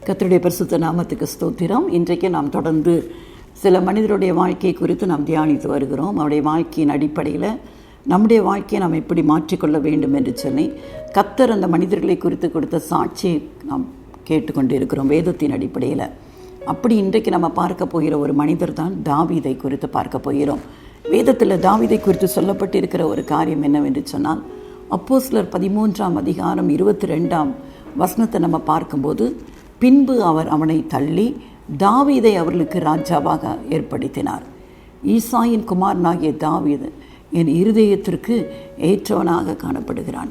கர்த்தருடைய பரிசுத்த நாமத்துக்கு ஸ்தோத்திரம். இன்றைக்கு நாம் தொடர்ந்து சில மனிதருடைய வாழ்க்கை குறித்து நாம் தியானித்து வருகிறோம். அவருடைய வாழ்க்கையின் அடிப்படையில் நம்முடைய வாழ்க்கையை நாம் எப்படி மாற்றிக்கொள்ள வேண்டும் என்று சொல்லி கர்த்தர் அந்த மனிதர்களை குறித்து கொடுத்த சாட்சியை நாம் கேட்டுக்கொண்டு இருக்கிறோம் வேதத்தின் அடிப்படையில். அப்படி இன்றைக்கு நம்ம பார்க்க போகிற ஒரு மனிதர் தான் தாவீதை குறித்து பார்க்க போகிறோம். வேதத்தில் தாவீதை குறித்து சொல்லப்பட்டிருக்கிற ஒரு காரியம் என்னவென்று சொன்னால், அப்போஸ்தலர் 13ஆம் அதிகாரம் 22ஆம் வசனத்தை நம்ம பார்க்கும்போது, பின்பு அவர் அவனை தள்ளி தாவீதை அவர்களுக்கு ராஜாவாக ஏற்படுத்தினார். ஈசாயின் குமாரனாகிய தாவீது என் இருதயத்திற்கு ஏற்றவனாக காணப்படுகிறான்,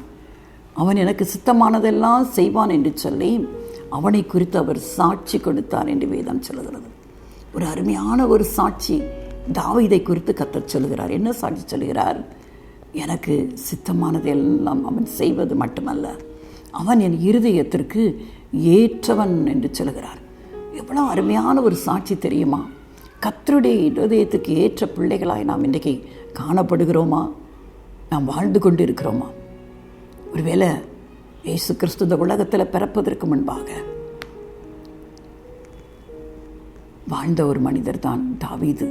அவன் எனக்கு சித்தமானதெல்லாம் செய்வான் என்று சொல்லி அவனை குறித்து அவர் சாட்சி கொடுத்தார் என்று வேதம் சொல்லுகிறது. ஒரு அருமையான ஒரு சாட்சி தாவீதை குறித்து கர்த்தர் சொல்லுகிறார். என்ன சாட்சி சொல்லுகிறார்? எனக்கு சித்தமானதெல்லாம் அவன் செய்வது மட்டுமல்ல, அவன் என் இருதயத்திற்கு ஏற்றவன் என்று சொல்கிறார். எவ்வளோ அருமையான ஒரு சாட்சி தெரியுமா? கர்த்தருடைய இருதயத்துக்கு ஏற்ற பிள்ளைகளாய் நாம் இன்றைக்கு காணப்படுகிறோமா? நாம் வாழ்ந்து கொண்டு இருக்கிறோமா? ஒருவேளை இயேசு கிறிஸ்து இந்த உலகத்தில் பிறப்பதற்கு முன்பாக வாழ்ந்த ஒரு மனிதர் தான் தாவீது.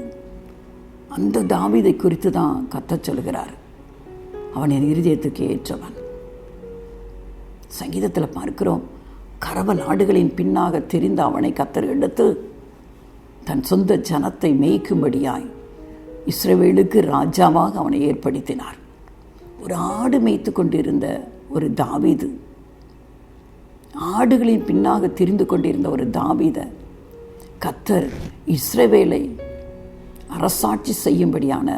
அந்த தாவீதை குறித்து தான் கர்த்தர் சொல்கிறார், அவன் என் இருதயத்துக்கு ஏற்றவன். சங்கீதத்தில் பார்க்கிறோம், கரவ நாடுகளின் பின்னாக தெரிந்த அவனை கர்த்தர் எடுத்து தன் சொந்த ஜனத்தை மேய்க்கும்படியாய் இஸ்ரவேலுக்கு ராஜாவாக அவனை ஏற்படுத்தினார். ஒரு ஆடு மேய்த்து கொண்டிருந்த ஒரு தாவீது, ஆடுகளின் பின்னாக திரிந்து கொண்டிருந்த ஒரு தாவீதை கர்த்தர் இஸ்ரவேலை அரசாட்சி செய்யும்படியான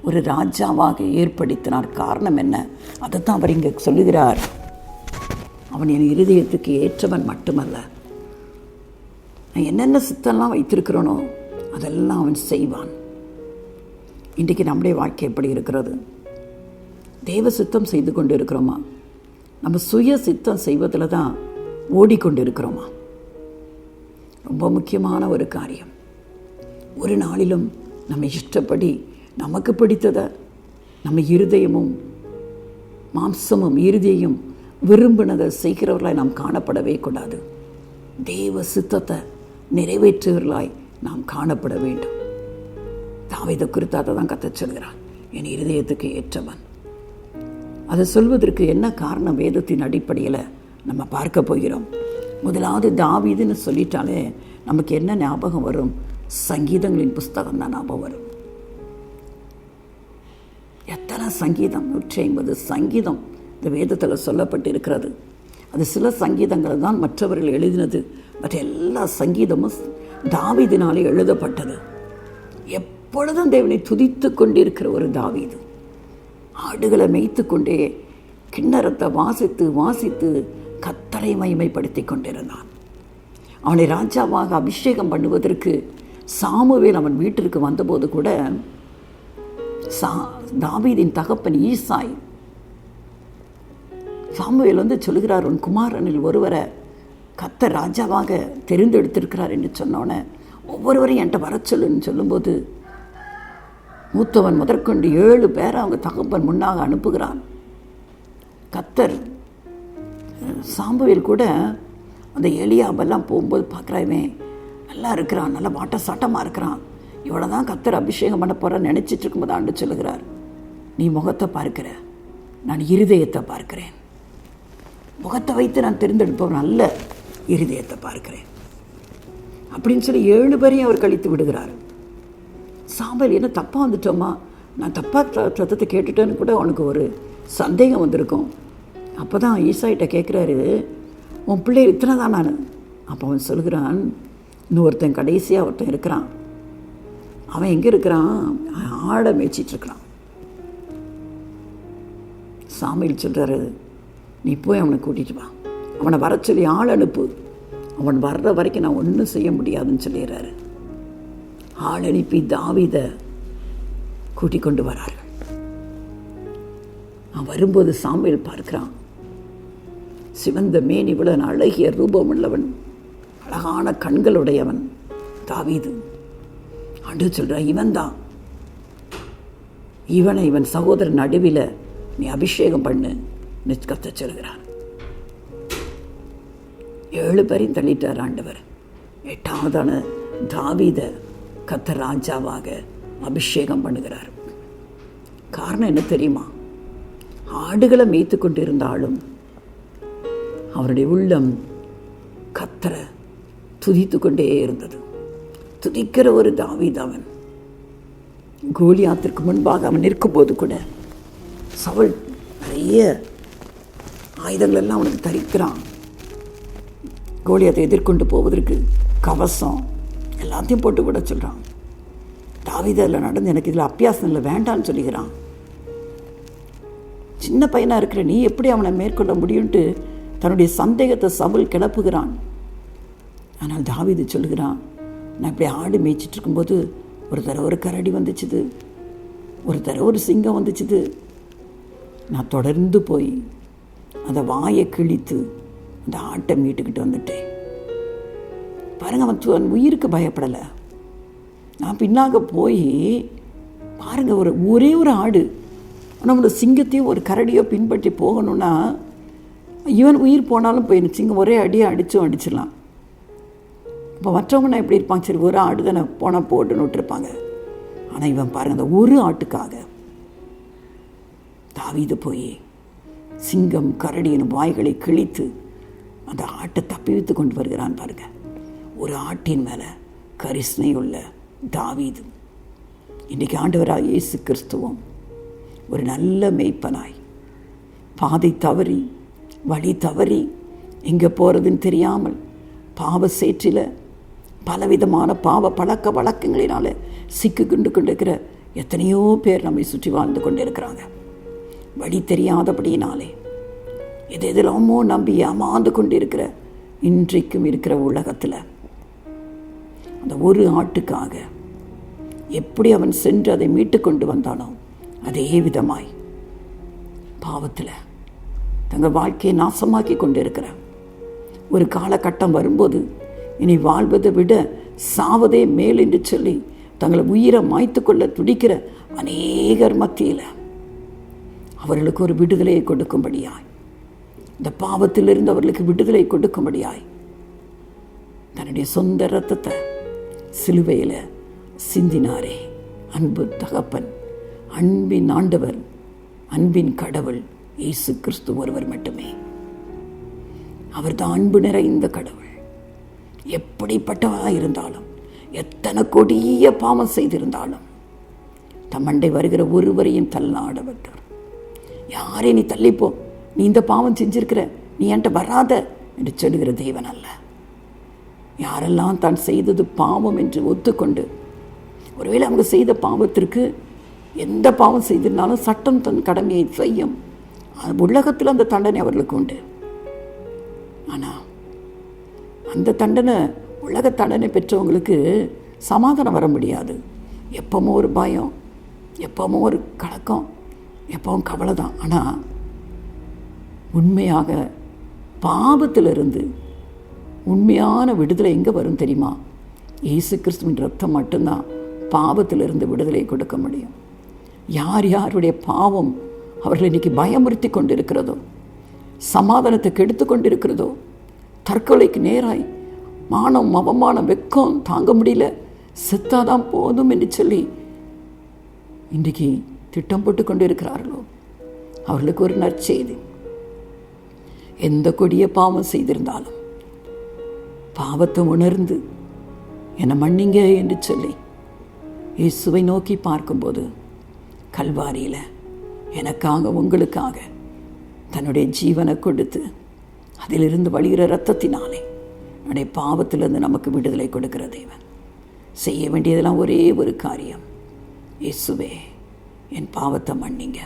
ஒரு ராஜாவாக ஏற்படுத்தினார். காரணம் என்ன? அதைத்தான் அவர் இங்கே சொல்லுகிறார். அவன் என் இருதயத்துக்கு ஏற்றவன் மட்டுமல்ல, நான் என்னென்ன சித்தம்லாம் வைத்திருக்கிறோனோ அதெல்லாம் அவன் செய்வான். இன்றைக்கு நம்முடைய வாழ்க்கை எப்படி இருக்கிறது? தேவ சித்தம் செய்து கொண்டு இருக்கிறோமா? நம்ம சுய சித்தம் செய்வதில் தான் ஓடிக்கொண்டு இருக்கிறோமா? ரொம்ப முக்கியமான ஒரு காரியம். ஒரு நாளிலும் நம்ம இஷ்டப்படி நமக்கு பிடித்ததை நம்ம இருதயமும் மாம்சமும் இருதயம் விரும்பினதை செய்கிறவர்களாய் நாம் காணப்படவே கூடாது. தேவ சித்தத்தை நிறைவேற்றுவர்களாய் நாம் காணப்பட வேண்டும். தாவீதை குறித்து அதை தான் கர்த்தர் சொல்கிறான், என் இருதயத்துக்கு ஏற்றவன். அதை சொல்வதற்கு என்ன காரணம்? வேதத்தின் அடிப்படையில் நம்ம பார்க்க போகிறோம். முதலாவது தாவீதுன்னு சொல்லிட்டாலே நமக்கு என்ன ஞாபகம் வரும்? சங்கீதங்களின் புஸ்தகம் தான் ஞாபகம் வரும். எத்தனை சங்கீதம்? 150 சங்கீதம் இந்த வேதத்தில் சொல்லப்பட்டு இருக்கிறது. அது சில சங்கீதங்கள் தான் மற்றவர்கள் எழுதினது. மற்ற எல்லா சங்கீதமும் தாவீதினாலே எழுதப்பட்டது. எப்பொழுதும் தேவனை துதித்து கொண்டிருக்கிற ஒரு தாவீது, ஆடுகளை மேய்த்து கொண்டே கிண்ணறத்தை வாசித்து வாசித்து கர்த்தரை மகிமைப்படுத்தி கொண்டிருந்தான். அவனை ராஜாவாக அபிஷேகம் பண்ணுவதற்கு சாமுவேல் அவன் வீட்டிற்கு வந்தபோது கூட தாவீதின் தகப்பன் ஈசாய் சாமுவேல் சொல்லுகிறார், உன் குமாரனில் ஒருவரை கர்த்தர் ராஜாவாக தெரிந்தெடுத்திருக்கிறார் என்று சொன்னோன்னே ஒவ்வொருவரையும் என்கிட்ட வர சொல்லுன்னு சொல்லும்போது மூத்தவன் முதற்கொண்டு 7 பேரை அவங்க தகப்பன் முன்னாக அனுப்புகிறான். கர்த்தர் சாமுவேல் கூட அந்த எலியாபெல்லாம் போகும்போது பார்க்குறாமே, நல்லா இருக்கிறான், நல்லா வாட்ட சாட்டமாக இருக்கிறான், இவ்வளோ தான் கர்த்தர் அபிஷேகம் பண்ண போகிறான்னு நினச்சிட்டு இருக்கும்போது ஆண்டு சொல்லுகிறார், நீ முகத்தை பார்க்கிற, நான் இருதயத்தை பார்க்கிறேன். முகத்தை வைத்து நான் தெரிந்தெடுப்பவன் நல்ல இருதயத்தை பார்க்கிறேன் அப்படின்னு சொல்லி 7 பேரையும் அவர் கழித்து விடுகிறார். சாமுவேல் என்ன தப்பாக வந்துட்டோமா, நான் தப்பாக சத்தத்தை கேட்டுட்டேன்னு கூட அவனுக்கு ஒரு சந்தேகம் வந்திருக்கும். அப்போ தான் ஈசாயிட்ட கேட்குறாரு, உன் பிள்ளை இத்தனை தான் நான். அப்போ அவன் சொல்கிறான், இன்னொருத்தன் கடைசியாக ஒருத்தன் இருக்கிறான், அவன் எங்கே இருக்கிறான்? ஆடை மேய்ச்சிட்ருக்கிறான். சாமுவேல் சொல்கிறாரு, நீ போய் அவனை கூட்டிகிட்டு வா, அவனை வர சொல்லி ஆள் அனுப்பு, அவன் வர்ற வரைக்கும் நான் ஒன்றும் செய்ய முடியாதுன்னு சொல்லிடுறாரு. ஆள் அனுப்பி தாவீதை கூட்டிக் கொண்டு வரார்கள். அவன் வரும்போது சாமுவேல் பார்க்கிறான், சிவந்த மேனிவுடன் அழகிய ரூபம் உள்ளவன், அழகான கண்களுடையவன் தாவீது. ஆண்டு சொல்கிறான், இவன் தான், இவனை இவன் சகோதரன் நடுவில் நீ அபிஷேகம் பண்ணு கர்த்தர் சொல்கிறார். 7 பேரையும் தள்ளிட்டார் ஆண்டவர். 8ஆவதான தாவீதை கர்த்தர் ராஜாவாக அபிஷேகம் பண்ணுகிறார். காரணம் என்ன தெரியுமா? ஆடுகளை மேய்த்து கொண்டிருந்தாலும் அவருடைய உள்ளம் கர்த்தரை துதித்து கொண்டே இருந்தது. துதிக்கிற ஒரு தாவீது அவன். கோலியாத்திற்கு முன்பாக அவன் நிற்கும்போது கூட சவுல் நிறைய ஆயுதங்கள் எல்லாம் அவனுக்கு தரிக்கிறான். கோலியாத்தை எதிர்கொண்டு போவதற்கு கவசம் எல்லாத்தையும் போட்டு விட சொல்கிறான். தாவீது அதில் நடந்து எனக்கு இதில் அபியாசம் இல்லை, வேண்டான்னு சொல்லிக்கிறான். சின்ன பையனாக இருக்கிற நீ எப்படி அவனை மேற்கொள்ள முடியும்ட்டு தன்னுடைய சந்தேகத்தை சவுல் கிளப்புகிறான். ஆனால் தாவீது சொல்லுகிறான், நான் இப்படி ஆடு மேய்ச்சிட்டு இருக்கும்போது ஒரு தடவை ஒரு கரடி வந்துச்சுது, ஒரு தடவை ஒரு சிங்கம் வந்துச்சுது. நான் தொடர்ந்து போய் அந்த வாயை கிழித்து அந்த ஆட்டை மீட்டுக்கிட்டு வந்துட்டேன். பாருங்க, அவன் உயிருக்கு பயப்படலை. நான் பின்னாக போய் பாருங்க, ஒரே ஒரு ஆடு, ஆனால் ஒரு சிங்கத்தையோ ஒரு கரடியோ பின்பற்றி போகணும்னா இவன் உயிர் போனாலும் போயிடும். சிங்கம் ஒரே அடியை அடிச்சிடலாம். இப்போ மற்றவங்கன்னா எப்படி இருப்பாங்க? சரி, ஒரு ஆடு தானே போனால் போட்டுன்னு விட்டுருப்பாங்க. ஆனால் இவன் பாருங்க, அந்த ஒரு ஆட்டுக்காக தாவீது போய் சிங்கம் கரடியின் வாய்களை கிழித்து அந்த ஆட்டை தப்பி வைத்து கொண்டு வருகிறான். பாருங்க, ஒரு ஆட்டின் மேலே கரிசனை உள்ள தாவீது. இன்றைக்கு ஆண்டவராக இயேசு கிறிஸ்துவும் ஒரு நல்ல மேய்ப்பனாய் பாதை தவறி வழி தவறி எங்கே போகிறதுன்னு தெரியாமல் பாவ சேற்றில் பலவிதமான பாவ பழக்க வழக்கங்களினால சிக்கு கொண்டிருக்கிற எத்தனையோ பேர் நம்மை சுற்றி வாழ்ந்து கொண்டு இருக்கிறாங்க. வழி தெரியாதபடியினாலே எதெல்லாமோ நம்பி ஏமாந்து கொண்டு இருக்கிற இன்றைக்கும் இருக்கிற உலகத்தில் அந்த ஒரு ஆட்டுக்காக எப்படி அவன் சென்று அதை மீட்டு கொண்டு வந்தானோ அதே விதமாய் பாவத்தில் தங்கள் வாழ்க்கையை நாசமாக்கி கொண்டு இருக்கிற ஒரு காலகட்டம் வரும்போது இனி வாழ்வதை விட சாவதே மேல் என்று சொல்லி தங்களை உயிரை மாய்த்து கொள்ள துடிக்கிற அநேகர் மத்தியில் அவர்களுக்கு ஒரு விடுதலையை கொடுக்கும்படியாய், இந்த பாவத்திலிருந்து அவர்களுக்கு விடுதலை கொடுக்கும்படியாய் தன்னுடைய சொந்த இரத்தத்தை சிலுவையில் சிந்தினாரே அன்பு தகப்பன், அன்பின் ஆண்டவர், அன்பின் கடவுள் இயேசு கிறிஸ்து ஒருவர் மட்டுமே. அவர்தான் அன்பு நிறைந்த கடவுள். எப்படிப்பட்டவராக இருந்தாலும், எத்தனை கொடிய பாவம் செய்திருந்தாலும் தம்மண்டை வருகிற ஒருவரையும் தள்ளாடவிட்டார். யாரே நீ தள்ளிப்போ, நீ இந்த பாவம் செஞ்சிருக்கிற, நீ என்கிட்ட வராத என்று சொல்லுகிற தேவன் அல்ல. யாரெல்லாம் தான் செய்தது பாவம் என்று ஒத்துக்கொண்டு, ஒருவேளை அவங்க செய்த பாவத்திற்கு எந்த பாவம் செய்திருந்தாலும் சட்டம் தன் கடமையை செய்யும். உலகத்தில் அந்த தண்டனை அவர்களுக்கு உண்டு. ஆனால் அந்த தண்டனை, உலக தண்டனை பெற்றவங்களுக்கு சமாதானம் வர முடியாது. எப்பவும் ஒரு பயம், எப்பவும் ஒரு கலக்கம், எப்பவும் கவலை தான். ஆனால் உண்மையாக பாவத்திலிருந்து உண்மையான விடுதலை எங்கே வரும் தெரியுமா? இயேசு கிறிஸ்துவின் ரத்தம் மட்டும்தான் பாவத்திலிருந்து விடுதலை கொடுக்க முடியும். யார் யாருடைய பாவம் அவர்கள் இன்றைக்கி பயமுறுத்தி கொண்டிருக்கிறதோ, சமாதானத்தை கெடுத்து கொண்டிருக்கிறதோ, தற்கொலைக்கு நேராய் மானம் அவமானம் வெக்கம் தாங்க முடியல, செத்தாதான் போதும் என்று சொல்லி இன்றைக்கு திட்டம் போட்டு கொண்டு இருக்கிறார்களோ அவர்களுக்கு ஒரு நற்செய்தி. எந்த கொடிய பாவம் செய்திருந்தாலும் பாவத்தை உணர்ந்து என்னை மன்னிங்க என்று சொல்லி இயேசுவை நோக்கி பார்க்கும்போது கல்வாரியில் எனக்காக உங்களுக்காக தன்னுடைய ஜீவனை கொடுத்து அதிலிருந்து வழிகிற இரத்தத்தினாலே என்னுடைய பாவத்திலிருந்து நமக்கு விடுதலை கொடுக்கிற தேவன். செய்ய வேண்டியதெல்லாம் ஒரே ஒரு காரியம், இயேசுவே என் பாவத்தை மன்னிங்க,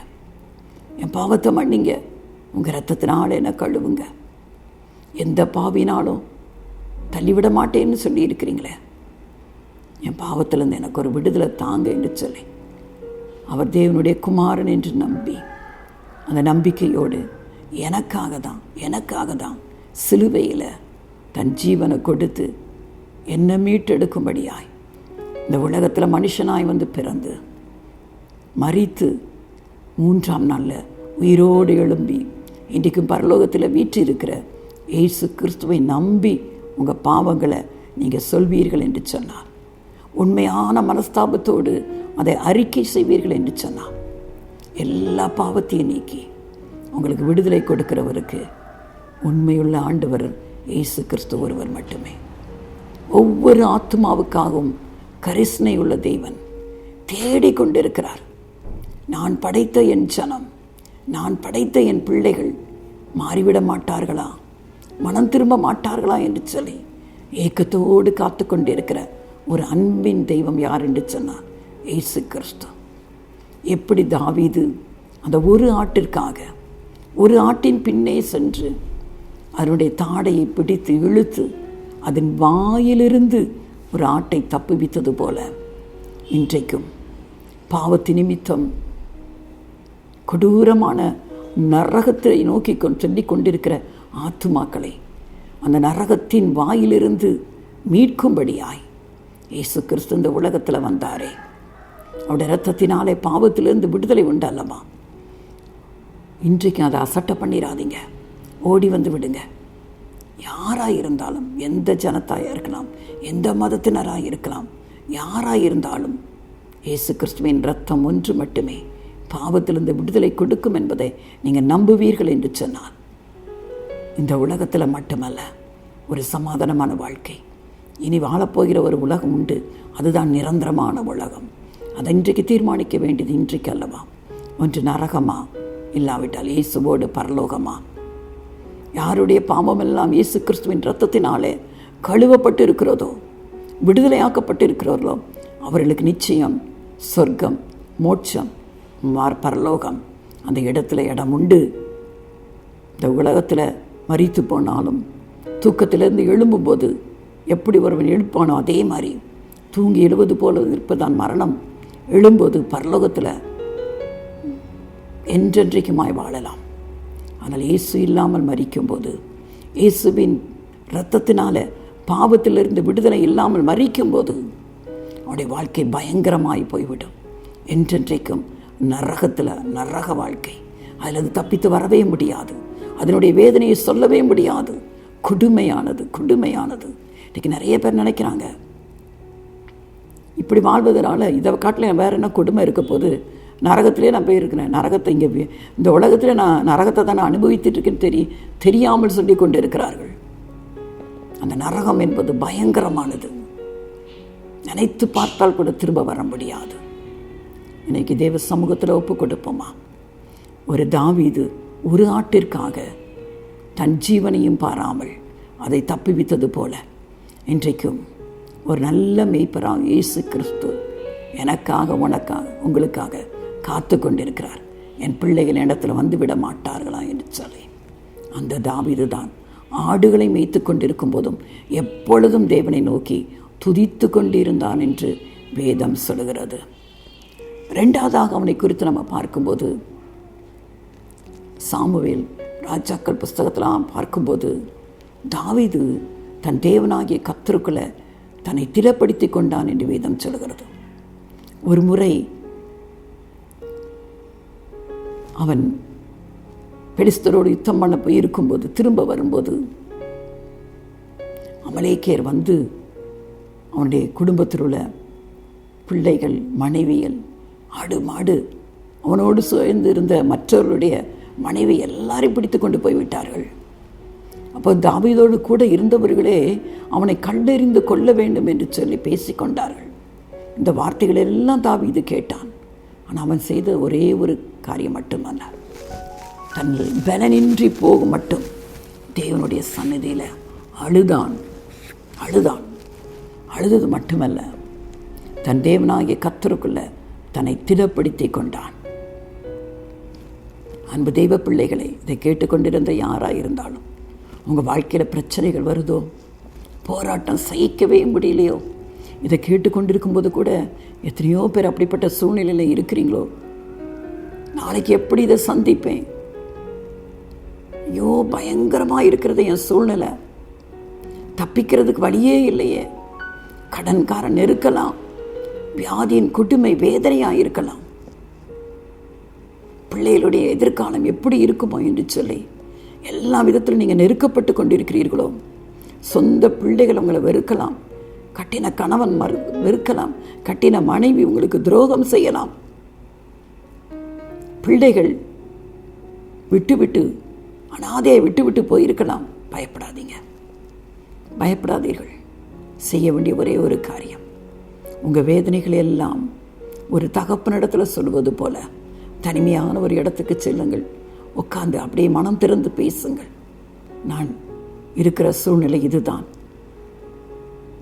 என் பாவத்தை மன்னிங்க, உங்கள் இரத்தத்தினால என்னை கழுவுங்க, எந்த பாவினாலும் தள்ளிவிட மாட்டேன்னு சொல்லி இருக்கிறீங்களே, என் பாவத்திலேருந்து எனக்கு ஒரு விடுதலை தாங்க என்று சொல்லி அவர் தேவனுடைய குமாரன் என்று நம்பி, அந்த நம்பிக்கையோடு எனக்காக தான் சிலுவையில் தன் ஜீவனை கொடுத்து என்னை மீட்டெடுக்கும்படியாய் இந்த உலகத்தில் மனுஷனாய் வந்து பிறந்து மரித்து 3ஆம் நாளில் உயிரோடு எழும்பி இன்றைக்கும் பரலோகத்தில் வீற்றிருக்கிற இயேசு கிறிஸ்துவை நம்பி உங்கள் பாவங்களை நீங்கள் சொல்வீர்கள் என்று சொன்னார். உண்மையான மனஸ்தாபத்தோடு அதை அறிக்கை செய்வீர்கள் என்று சொன்னார். எல்லா பாவத்தையும் நீக்கி உங்களுக்கு விடுதலை கொடுக்கிறவருக்கு உண்மையுள்ள ஆண்டவர் இயேசு கிறிஸ்து ஒருவர் மட்டுமே. ஒவ்வொரு ஆத்மாவுக்காகவும் கரிசனை உள்ள தேவன் தேடிக்கொண்டிருக்கிறார். நான் படைத்த என் ஜனம், நான் படைத்த என் பிள்ளைகள் மாறிவிட மாட்டார்களா, மனம் திரும்ப மாட்டார்களா என்று சொல்லி ஏக்கத்தோடு காத்து கொண்டிருக்கிற ஒரு அன்பின் தெய்வம் யார் என்று சொன்னார்? இயேசு கிறிஸ்து. எப்படி தாவீது அந்த ஒரு ஆட்டிற்காக ஒரு ஆட்டின் பின்னே சென்று அதனுடைய தாடையை பிடித்து இழுத்து அதன் வாயிலிருந்து ஒரு ஆட்டை தப்புவித்தது போல, இன்றைக்கும் பாவத்து நிமித்தம் கொடூரமான நரகத்தை நோக்கி சொல்லிக் கொண்டிருக்கிற ஆத்துமாக்களை அந்த நரகத்தின் வாயிலிருந்து மீட்கும்படியாய் இயேசு கிறிஸ்து இந்த உலகத்தில் வந்தாரே, அவருடைய இரத்தத்தினாலே பாவத்திலிருந்து விடுதலை உண்டு அல்லவா? இன்றைக்கு அதை அசட்டை பண்ணிடாதீங்க, ஓடி வந்து விடுங்க. யாராக இருந்தாலும், எந்த ஜனத்தாயாக இருக்கலாம், எந்த மதத்தினராக இருக்கலாம், யாராக இருந்தாலும் இயேசு கிறிஸ்துவின் இரத்தம் ஒன்று மட்டுமே பாவத்திலிருந்து விடுதலை கொடுக்கும் என்பதை நீங்கள் நம்புவீர்கள் என்று சொன்னார். இந்த உலகத்தில் மட்டுமல்ல, ஒரு சமாதானமான வாழ்க்கை, இனி வாழப்போகிற ஒரு உலகம் உண்டு. அதுதான் நிரந்தரமான உலகம். அதை இன்றைக்கு தீர்மானிக்க வேண்டியது இன்றைக்கு அல்லவா? ஒன்று நரகமா, இல்லாவிட்டால் இயேசுவோடு பரலோகமா? யாருடைய பாவமெல்லாம் இயேசு கிறிஸ்துவின் இரத்தத்தினாலே கழுவப்பட்டு இருக்கிறதோ, விடுதலையாக்கப்பட்டு இருக்கிறார்களோ, அவர்களுக்கு நிச்சயம் சொர்க்கம், மோட்சம், பரலோகம், அந்த இடத்துல இடம் உண்டு. இந்த உலகத்தில் மரித்து போனாலும் தூக்கத்திலிருந்து எழும்பும்போது எப்படி ஒருவன் எழுப்பானோ அதே மாதிரி தூங்கி எழுவது போல இருப்பதான் மரணம். எழும்போது பரலோகத்தில் என்றென்றைக்குமாய் வாழலாம். ஆனால் இயேசு இல்லாமல் மரிக்கும்போது, இயேசுவின் இரத்தத்தினால பாவத்திலிருந்து விடுதலை இல்லாமல் மரிக்கும்போது அவருடைய வாழ்க்கை பயங்கரமாய் போய்விடும். என்றென்றைக்கும் நரகத்தில் நரக வாழ்க்கை. அதில் தப்பித்து வரவே முடியாது. அதனுடைய வேதனையை சொல்லவே முடியாது. கொடுமையானது, கொடுமையானது. இன்றைக்கி நிறைய பேர் நினைக்கிறாங்க, இப்படி வாழ்வதனால இதை காட்டில் வேறு என்ன கொடுமை இருக்க போது, நரகத்திலே நான் போயிருக்கிறேன், நரகத்தை இங்கே இந்த உலகத்தில் நான் நரகத்தை தான் நான் அனுபவித்துட்ருக்கேன்னு தெரியாமல் சொல்லி கொண்டு இருக்கிறார்கள். அந்த நரகம் என்பது பயங்கரமானது. நினைத்து பார்த்தால் கூட திரும்ப வர முடியாது. இன்னைக்கு தேவ சமூகத்தில் ஒப்பு கொடுப்போமா? ஒரு தாவீது ஒரு ஆட்டிற்காக தன் ஜீவனையும் பாராமல் அதை தப்புவித்தது போல, இன்றைக்கும் ஒரு நல்ல மேய்ப்பராக இயேசு கிறிஸ்து எனக்காக, உனக்காக, உங்களுக்காக காத்து கொண்டிருக்கிறார். என் பிள்ளைகள் இடத்துல வந்துவிட மாட்டார்களா என்று சொல்லி, அந்த தாவீது தான் ஆடுகளை மேய்த்து கொண்டிருக்கும் போதும் எப்பொழுதும் தேவனை நோக்கி துதித்து கொண்டிருந்தான் என்று வேதம் சொல்கிறது. ரெண்டாவதாக அவனை குறித்து நம்ம பார்க்கும்போது, சாமுவேல் ராஜாக்கள் புஸ்தகத்தில் பார்க்கும்போது, தாவீது தன் தேவனாகிய கர்த்தருக்குள்ளே தன்னை திடப்படுத்தி கொண்டான் என்று வேதம் சொல்கிறது. ஒரு முறை அவன் பெலிஸ்தரோடு யுத்தம் பண்ண போய் இருக்கும்போது, திரும்ப வரும்போது அமலேக்கியர் வந்து அவனுடைய குடும்பத்தில் உள்ள பிள்ளைகள், மனைவிகள், ஆடு மாடு, அவனோடு சேர்ந்து இருந்த மற்றவர்களுடைய மனைவி எல்லாரையும் பிடித்து கொண்டு போய்விட்டார்கள். அப்போ தாவீதோடு கூட இருந்தவர்களே அவனை கண்டறிந்து கொள்ள வேண்டும் என்று சொல்லி பேசிக்கொண்டார்கள். இந்த வார்த்தைகள் எல்லாம் தாவீது கேட்டான். ஆனால் அவன் செய்த ஒரே ஒரு காரியம் மட்டுமல்ல, தன் பலனின்றி போக மட்டும் தேவனுடைய சந்நிதியில் அழுதான். அழுதது மட்டுமல்ல, தன் தேவனாகிய கர்த்தருக்குள்ள தன்னை திடப்படுத்தி கொண்டான். அன்பு தெய்வ பிள்ளைகளை, இதை கேட்டுக்கொண்டிருந்த யாராக இருந்தாலும், உங்கள் வாழ்க்கையில் பிரச்சனைகள் வருதோ, போராட்டம் சகிக்கவே முடியலையோ, இதை கேட்டுக்கொண்டிருக்கும்போது கூட எத்தனையோ பேர் அப்படிப்பட்ட சூழ்நிலையில் இருக்கிறீங்களோ, நாளைக்கு எப்படி இதை சந்திப்பேன், ஐயோ பயங்கரமாக இருக்கிறது என் சூழ்நிலை, தப்பிக்கிறதுக்கு வழியே இல்லையே, கடன்காரன் இருக்கலாம், வியாதியின் கொடுமை வேதனையாக இருக்கலாம், பிள்ளைகளுடைய எதிர்காலம் எப்படி இருக்குமோ என்று சொல்லி எல்லா விதத்திலும் நீங்கள் நெருக்கப்பட்டு கொண்டிருக்கிறீர்களோ, சொந்த பிள்ளைகள் உங்களை வெறுக்கலாம், கட்டின கணவன் வெறுக்கலாம், கட்டின மனைவி உங்களுக்கு துரோகம் செய்யலாம், பிள்ளைகள் விட்டு அனாதையை விட்டு போயிருக்கலாம். பயப்படாதீங்க, பயப்படாதீர்கள். செய்ய வேண்டிய ஒரே ஒரு காரியம், உங்கள் வேதனைகள் எல்லாம் ஒரு தகப்பனிடத்தில் சொல்வது போல தனிமையான ஒரு இடத்துக்கு செல்லுங்கள். உட்காந்து அப்படியே மனம் திறந்து பேசுங்கள். நான் இருக்கிற சூழ்நிலை இதுதான்,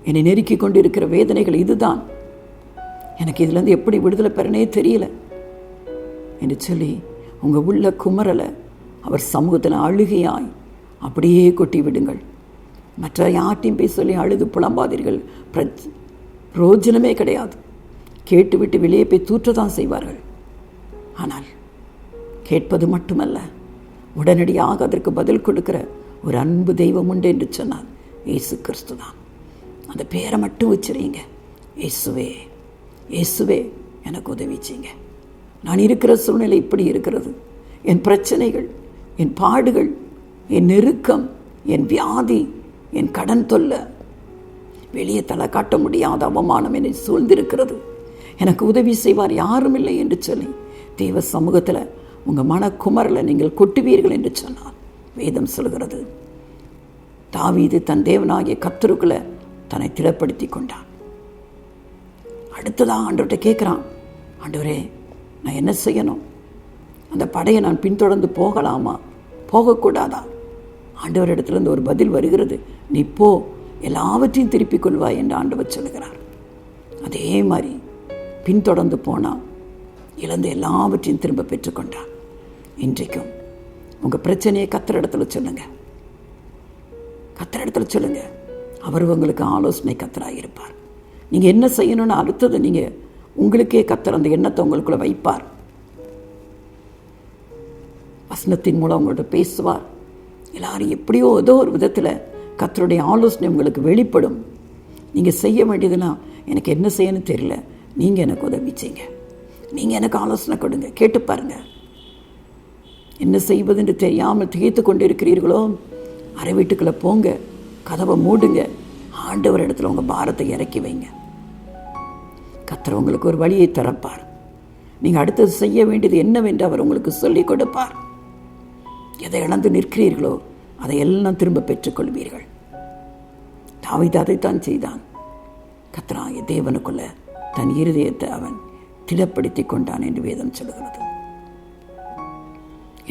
என்னை நெருக்கி கொண்டு இருக்கிற வேதனைகள் இதுதான், எனக்கு இதுலேருந்து எப்படி விடுதலை பெறனே தெரியல என்று சொல்லி உங்கள் உள்ள குமரலை அவர் சமூகத்தில் அழுகையாய் அப்படியே கொட்டி விடுங்கள். மற்ற யார்ட்டையும் போய் சொல்லி அழுது புலம்பாதீர்கள். பிரயோஜனமே கிடையாது. கேட்டுவிட்டு வெளியே போய் தூற்றதான் செய்வார்கள். ஆனால் கேட்பது மட்டுமல்ல, உடனடியாக அதற்கு பதில் கொடுக்கிற ஒரு அன்பு தெய்வம் உண்டு என்று சொன்னார். இயேசு கிறிஸ்து தான். அந்த பேரை மட்டும் வச்சிருங்க, இயேசுவே இயேசுவே எனக்கு உதவி செய்யுங்க. நான் இருக்கிற சூழ்நிலை இப்படி இருக்கிறது, என் பிரச்சனைகள், என் பாடுகள், என் நெருக்கம், என் வியாதி, என் கடன் தொல்லை, வெளியே தலை காட்ட முடியாத அவமானம் என்னை சூழ்ந்திருக்கிறது, எனக்கு உதவி செய்வார் யாரும் இல்லை என்று சொல்லி தேவ சமூகத்தில் உங்கள் மனக்குமரலை நீங்கள் கொட்டுவீர்கள் என்று சொன்னார். வேதம் சொல்கிறது, தாவீது தன் தேவனாகிய கர்த்தருக்குள்ள தன்னை திடப்படுத்தி கொண்டான். அடுத்ததாக ஆண்டவர்கிட்ட கேட்குறான், ஆண்டவரே நான் என்ன செய்யணும்? அந்த படையை நான் பின்தொடர்ந்து போகலாமா போகக்கூடாதா? ஆண்டவர் இடத்துலேருந்து ஒரு பதில் வருகிறது, நீ போ, எல்லாவற்றையும் திருப்பிக் கொள்வாய் என்று ஆண்டவர் சொல்கிறார். அதே மாதிரி பின்தொடர்ந்து போனால் இழந்து எல்லாவற்றையும் திரும்ப பெற்றுக்கொண்டான். இன்றைக்கும் உங்கள் பிரச்சனையை கர்த்தர் இடத்துல சொல்லுங்கள், கர்த்தர் இடத்துல சொல்லுங்கள். அவர் உங்களுக்கு ஆலோசனை கர்த்தராக இருப்பார். நீங்கள் என்ன செய்யணும்னு அடுத்தது நீங்கள் உங்களுக்கே கர்த்தர் அந்த எண்ணத்தை உங்களுக்குள்ள வைப்பார். வசனத்தின் மூலம் உங்கள்கிட்ட பேசுவார். எல்லாரும் எப்படியோ ஏதோ ஒரு விதத்தில் கர்த்தருடைய ஆலோசனை உங்களுக்கு வெளிப்படும். நீங்கள் செய்ய வேண்டியதுன்னா, எனக்கு என்ன செய்யணும்னு தெரியல, நீங்கள் எனக்கு உதவி செய்யுங்க, நீங்கள் எனக்கு ஆலோசனை கொடுங்க, கேட்டு பாருங்க. என்ன செய்வதுன்னு தெரியாமல் திகைத்து கொண்டு இருக்கிறீர்களோ, அறை வீட்டுக்குள்ளே போங்க, கதவை மூடுங்க, ஆண்டவர் இடத்துல உங்கள் பாரத்தை இறக்கி வைங்க. கர்த்தர் உங்களுக்கு ஒரு வழியை திறப்பார். நீங்கள் அடுத்தது செய்ய வேண்டியது என்னவென்று அவர் உங்களுக்கு சொல்லிக் கொடுப்பார். எதை இழந்து நிற்கிறீர்களோ அதையெல்லாம் திரும்ப பெற்றுக்கொள்வீர்கள். தாவீது அதைத்தான் செய்தான். கர்த்தராகிய தேவனுக்குள்ள தன் இருதயத்தை அவன் திடப்படுத்தி கொண்டான் என்று வேதம் சொல்கிறது.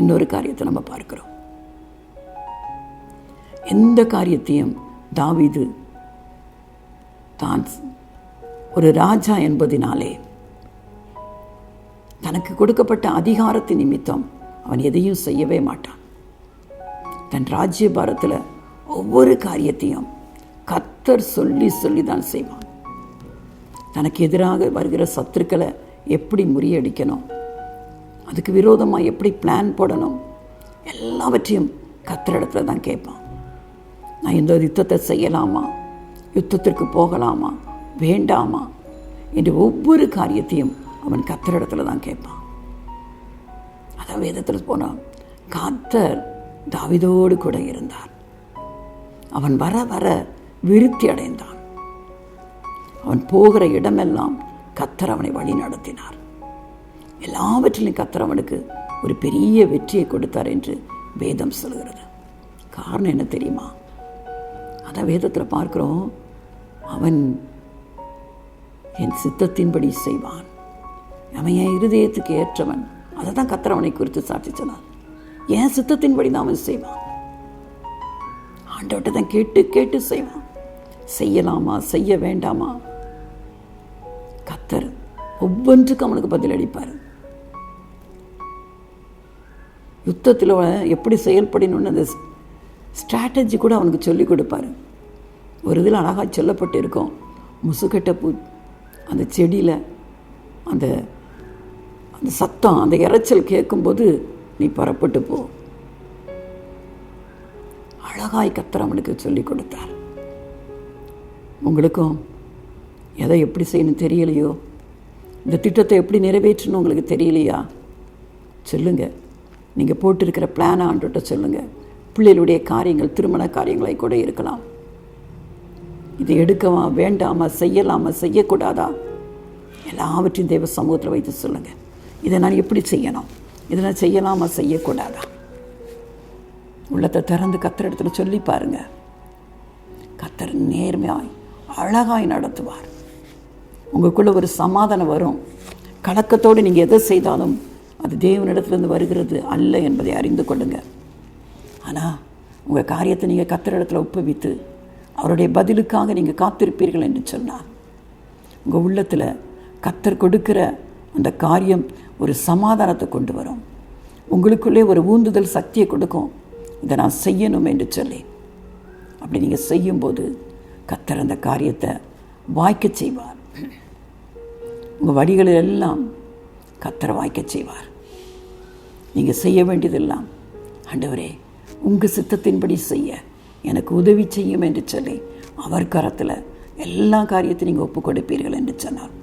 இன்னொரு காரியத்தை நம்ம பார்க்கிறோம். எந்த காரியத்தையும் தாவீது தான் ஒரு ராஜா என்பதினாலே தனக்கு கொடுக்கப்பட்ட அதிகாரத்தின் நிமித்தம் அவன் எதையும் செய்யவே மாட்டான். தன் ராஜ்யபாரத்தில் ஒவ்வொரு காரியத்தையும் கர்த்தர் சொல்லி தான் செய்வான். தனக்கு எதிராக வருகிற சத்துருக்களை எப்படி முறியடிக்கணும், அதுக்கு விரோதமாக எப்படி பிளான் போடணும், எல்லாவற்றையும் கர்த்தரிடத்துல தான் கேட்பான். நான் இந்த யுத்தத்தை செய்யலாமா, யுத்தத்திற்கு போகலாமா, வேண்டாமா என்று ஒவ்வொரு காரியத்தையும் அவன் கர்த்தரிடத்துல தான் கேட்பான். அதான் வேதத்தில் போனான், கர்த்தர் தாவீதோடு கூட இருந்தார். அவன் வர வர விருத்தி அடைந்தான். அவன் போகிற இடமெல்லாம் கர்த்தர் அவனை வழி நடத்தினார். எல்லாவற்றிலும் கர்த்தர் அவனுக்கு ஒரு பெரிய வெற்றியை கொடுத்தார் என்று வேதம் சொல்கிறது. காரணம் என்ன தெரியுமா? அதான் வேதத்தில் பார்க்கிறோம், அவன் என் சித்தத்தின்படி செய்வான், அவன் என் இருதயத்துக்கு ஏற்றவன். அதை தான் கர்த்தர் அவனை குறித்து சாட்சி சொன்னார். என் சித்தத்தின்படி தான் அவன் செய்வான். ஆண்டவர்கிட்ட தான் கேட்டு கேட்டு செய்வான். செய்யலாமா செய்ய வேண்டாமா, கர்த்தர் ஒவ்வொன்றுக்கும் அவனுக்கு பதில் அளிப்பார். யுத்தத்தில் எப்படி செயல்படணும்னு அந்த ஸ்ட்ராட்டஜி கூட அவனுக்கு சொல்லிக் கொடுப்பாரு. ஒரு இதில் அழகாக சொல்லப்பட்டு இருக்கும், முசுக்கட்டை பூ அந்த செடியில் அந்த அந்த சத்தம், அந்த இறைச்சல் கேட்கும்போது நீ புறப்பட்டு போ. அழகாய் கர்த்தர் அவனுக்கு சொல்லிக் கொடுத்தார். உங்களுக்கும் எதை எப்படி செய்யணும் தெரியலையோ, இந்த திட்டத்தை எப்படி நிறைவேற்றணும் உங்களுக்கு தெரியலையா, சொல்லுங்கள். நீங்கள் போட்டிருக்கிற பிளானை ஆண்டவர்கிட்ட சொல்லுங்கள். பிள்ளைகளுடைய காரியங்கள், திருமண காரியங்களை கூட இருக்கலாம். இதை எடுக்கவா, வேண்டாமா, செய்யலாமா, செய்யக்கூடாதா, எல்லாவற்றையும் தேவ சமூகத்தில் வைத்து சொல்லுங்கள். இதை நான் எப்படி செய்யணும், இதை நான் செய்யலாமா, செய்யக்கூடாதா, உள்ளத்தை திறந்து கர்த்தர் இடத்துல சொல்லி பாருங்க. கர்த்தர் நேர்மையாய் அழகாய் நடத்துவார். உங்களுக்குள்ள ஒரு சமாதானம் வரும். கலக்கத்தோடு நீங்கள் எதை செய்தாலும் அது தேவனிடத்துலேருந்து வருகிறது அல்ல என்பதை அறிந்து கொள்ளுங்க. ஆனால் உங்கள் காரியத்தை நீங்கள் கர்த்தர் இடத்துல ஒப்புவித்து அவருடைய பதிலுக்காக நீங்கள் காத்திருப்பீர்கள் என்று சொன்னார், உங்கள் உள்ளத்தில் கர்த்தர் கொடுக்கிற அந்த காரியம் ஒரு சமாதானத்தை கொண்டு வரும். உங்களுக்குள்ளே ஒரு ஊந்துதல் சக்தியை கொடுக்கும், இதை நான் செய்யணும் என்று சொல்லி. அப்படி நீங்கள் செய்யும்போது கர்த்தர் அந்த காரியத்தை வாய்க்க செய்வார். உங்கள் வழிகளில் எல்லாம் கர்த்தர் வாய்க்க செய்வார். நீங்கள் செய்ய வேண்டியதெல்லாம், ஆண்டவரே உங்கள் சித்தத்தின்படி செய்ய எனக்கு உதவி செய்யும் என்று சொல்லி அவர் கரத்தில் எல்லா காரியத்தையும் நீங்கள் ஒப்புக் கொடுப்பீர்கள் என்று சொன்னார்.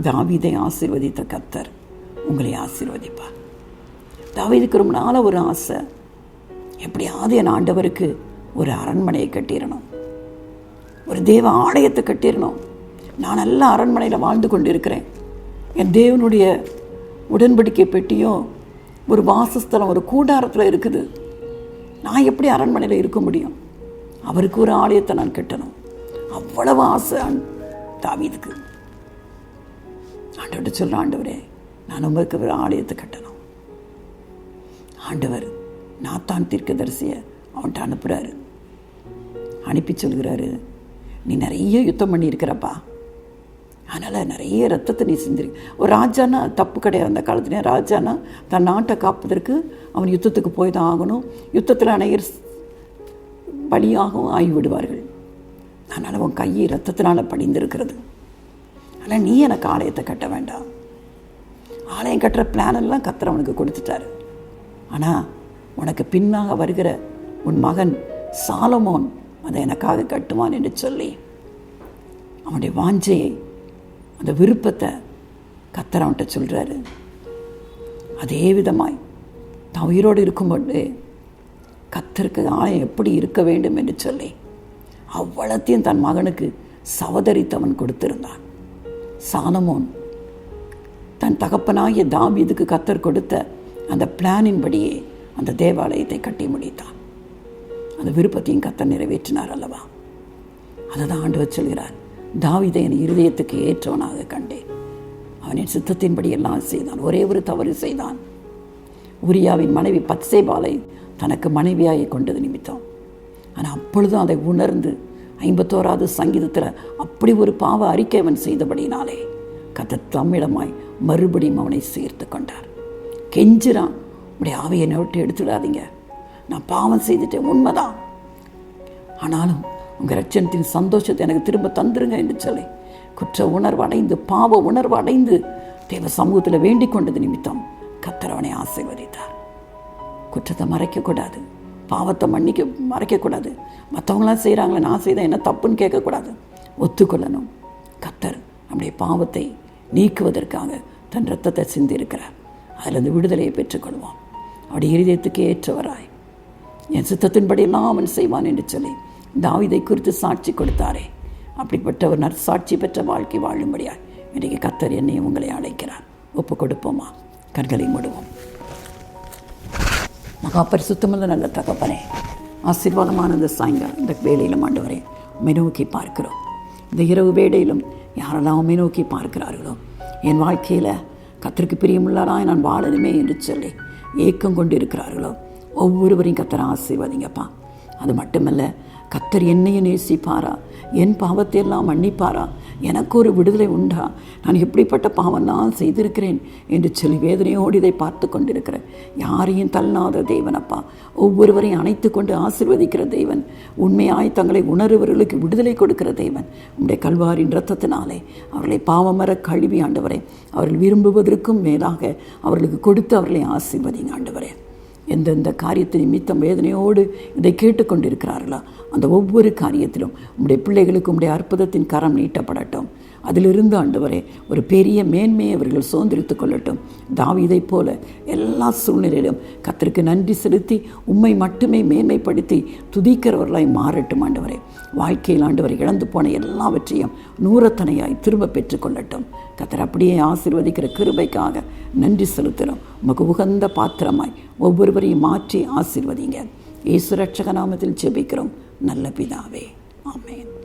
தாவீதை ஆசீர்வதித்த கர்த்தர் உங்களை ஆசீர்வதிப்பார். தாவீதுக்கு ரொம்ப நாளாக ஒரு ஆசை, எப்படியாவது என் ஆண்டவருக்கு ஒரு அரண்மனையை கட்டிடணும், ஒரு தேவ ஆலயத்தை கட்டிடணும். நான் நல்ல அரண்மனையில் வாழ்ந்து கொண்டு இருக்கிறேன், என் தேவனுடைய உடன்படிக்கை பெட்டியும் ஒரு வாசஸ்தலம், ஒரு கூடாரத்தில் இருக்குது. நான் எப்படி அரண்மனையில் இருக்க முடியும்? அவருக்கு ஒரு ஆலயத்தை நான் கட்டணும். அவ்வளவு ஆசை தாவீதுக்கு. ஆண்டவர்கிட்ட சொல்கிறேன், ஆண்டவரே நான் உங்களுக்கு ஒரு ஆலயத்தை கட்டணும். ஆண்டவர் நாத்தான் தீர்க்கதரிசியை அவன்கிட்ட அனுப்புகிறாரு. அனுப்பி சொல்கிறாரு, நீ நிறைய யுத்தம் பண்ணியிருக்கிறப்பா, அதனால் நிறைய ரத்தத்தை நீ சிந்திரு. ஒரு ராஜானா தப்பு கிடையாது. அந்த காலத்துல ராஜானா தன் நாட்டை காப்பதற்கு அவன் யுத்தத்துக்கு போய் தான் ஆகணும். யுத்தத்தில் அநேகர் பலியாகவும் ஆகிவிடுவார்கள். அதனால் உன் கையை ரத்தத்தினால் படிந்திருக்கிறது. ஆனால் நீ எனக்கு ஆலயத்தை கட்ட வேண்டாம். ஆலயம் கட்டுற பிளானெல்லாம் கர்த்தர் அவனுக்கு கொடுத்துட்டாரு. ஆனால் உனக்கு பின்னாக வருகிற உன் மகன் சாலமோன் அதை எனக்காக கட்டுவான் என்று சொல்லி அவனுடைய வாஞ்சையை, அந்த விருப்பத்தை கர்த்தர் அவன்கிட்ட சொல்கிறாரு. அதே விதமாய் தான் உயிரோடு இருக்கும்போது கர்த்தருக்கு ஆலயம் எப்படி இருக்க வேண்டும் என்று சொல்லி அவ்வளத்தையும் தன் மகனுக்கு சவதரித்தவன் கொடுத்திருந்தான். சாலமோன் தன் தகப்பனாகிய தாவீதுக்கு கர்த்தர் கொடுத்த அந்த பிளானின்படியே அந்த தேவாலயத்தை கட்டி முடித்தான். அந்த விருப்பத்தையும் கர்த்தர் நிறைவேற்றினார் அல்லவா? அதை தான் ஆண்டவர் சொல்கிறார், தாவீதை என் இருதயத்துக்கு ஏற்றவனாக கண்டேன், அவன் என் சித்தத்தின்படி எல்லாம் செய்தான். ஒரே ஒரு தவறு செய்தான். உரியாவின் மனைவி பத்சேபாலை தனக்கு மனைவியாகி கொண்டது நிமித்தம். ஆனால் அப்பொழுதும் அதை உணர்ந்து 51வது சங்கீதத்தில் அப்படி ஒரு பாவ அறிக்கை அவன் செய்தபடினாலே கர்த்தர் தம்மிடமாய் மறுபடியும் அவனை சேர்த்து கொண்டார். கெஞ்சிரான், உடைய ஆவியை விட்டு எடுத்துடாதீங்க, நான் பாவம் செய்துட்டேன், உண்மைதான், ஆனாலும் உங்கள் ரட்சணத்தின் சந்தோஷத்தை எனக்கு திரும்ப தந்துருங்க என்று சொல்லி குற்ற உணர்வு அடைந்து, பாவ உணர்வு அடைந்து தேவ சமூகத்தில் வேண்டிக் கொண்டது நிமித்தம் கர்த்தர் அவனை ஆசீர்வதித்தார். குற்றத்தை மறைக்கக்கூடாது, பாவத்தை மறைக்கக்கூடாது. மற்றவங்களாம் செய்கிறாங்களே, நான் செய்த என்ன தப்புன்னு கேட்கக்கூடாது, ஒத்துக்கொள்ளணும். கர்த்தர் நம்முடைய பாவத்தை நீக்குவதற்காக தன் இரத்தத்தை சிந்திருக்கிறார். அதிலிருந்து விடுதலையை பெற்றுக்கொள்வோம். அவருடைய இருதயத்துக்கு ஏற்றவராய் என் சித்தத்தின்படி எல்லாம் அவன் செய்வான் என்று சொல்லி தாவீதை குறித்து சாட்சி கொடுத்தாரே, அப்படிப்பட்ட ஒரு நற்சாட்சி பெற்ற வாழ்க்கை வாழும்படியாய் இன்றைக்கு கர்த்தர் என்னையும் உங்களை அழைக்கிறார். ஒப்பு கொடுப்போமா? கண்களை மூடுவோம். மகா பரிசுத்தமுள்ள நல்ல தகப்பனே, ஆசீர்வாதமான இந்த சாயங்காலம் இந்த வேளையிலும் ஆண்டவரே உம்மை நோக்கி பார்க்கிறோம். இந்த இரவு வேளையிலும் யாரெல்லாம் உம்மை நோக்கி பார்க்கிறார்களோ, என் வாழ்க்கையில் கர்த்தருக்கு பிரியமுள்ளராய் நான் வாழணுமே என்று சொல்லி ஏக்கம் கொண்டு இருக்கிறார்களோ, ஒவ்வொருவரையும் கர்த்தர் ஆசீர்வதிங்கப்பா. அது மட்டுமல்ல, கர்த்தர் என்னையும் நேசிப்பாரா, என் பாவத்தை எல்லாம் மன்னிப்பாரா, எனக்கு ஒரு விடுதலை உண்டா, நான் எப்படிப்பட்ட பாவம் நான் செய்திருக்கிறேன் என்று சொல்லி வேதனையோடு இதை பார்த்து கொண்டிருக்கிறேன். யாரையும் தள்ளாத தேவனப்பா, ஒவ்வொருவரையும் அணைத்து கொண்டு ஆசீர்வதிக்கிற தேவன், உண்மையாய் தங்களை உணர்வர்களுக்கு விடுதலை கொடுக்கிற தேவன். உம்முடைய கல்வாரின் இரத்தத்தினாலே அவர்களை பாவமர கழுவி ஆண்டவரே, அவர்கள் விரும்புவதற்கும் மேலாக அவர்களுக்கு கொடுத்து அவர்களை ஆசீர்வதிங்க ஆண்டவரே. எந்தெந்த காரியத்தை நிமித்தம் வேதனையோடு இதை கேட்டுக்கொண்டிருக்கிறார்களோ அந்த ஒவ்வொரு காரியத்திலும் உம்முடைய பிள்ளைகளுக்கு உம்முடைய அற்புதத்தின் கரம் நீட்டப்படட்டும். அதிலிருந்து ஆண்டவரே ஒரு பெரிய மேன்மையை அவர்கள் சுதந்திரித்துக் கொள்ளட்டும். தாவீதைப் போல எல்லா சூழ்நிலையிலும் கர்த்தருக்கு நன்றி செலுத்தி உம்மை மட்டுமே மேன்மைப்படுத்தி துதிக்கிறவர்களாய் மாறட்டும். ஆண்டவரே, வாழ்க்கையில் ஆண்டவரை இழந்து போன எல்லாவற்றையும் நூறத்தனையாய் திரும்ப பெற்றுக்கொள்ளட்டும். கர்த்தர் அப்படியே ஆசீர்வதிக்கிற கிருபைக்காக நன்றி செலுத்துகிறோம். உமக்கு உகந்த பாத்திரமாய் ஒவ்வொருவரையும் மாற்றி ஆசீர்வதிங்க. இயேசு ரட்சக நாமத்தில் ஜெபிக்கிறோம் நல்ல பிதாவே, ஆமென்.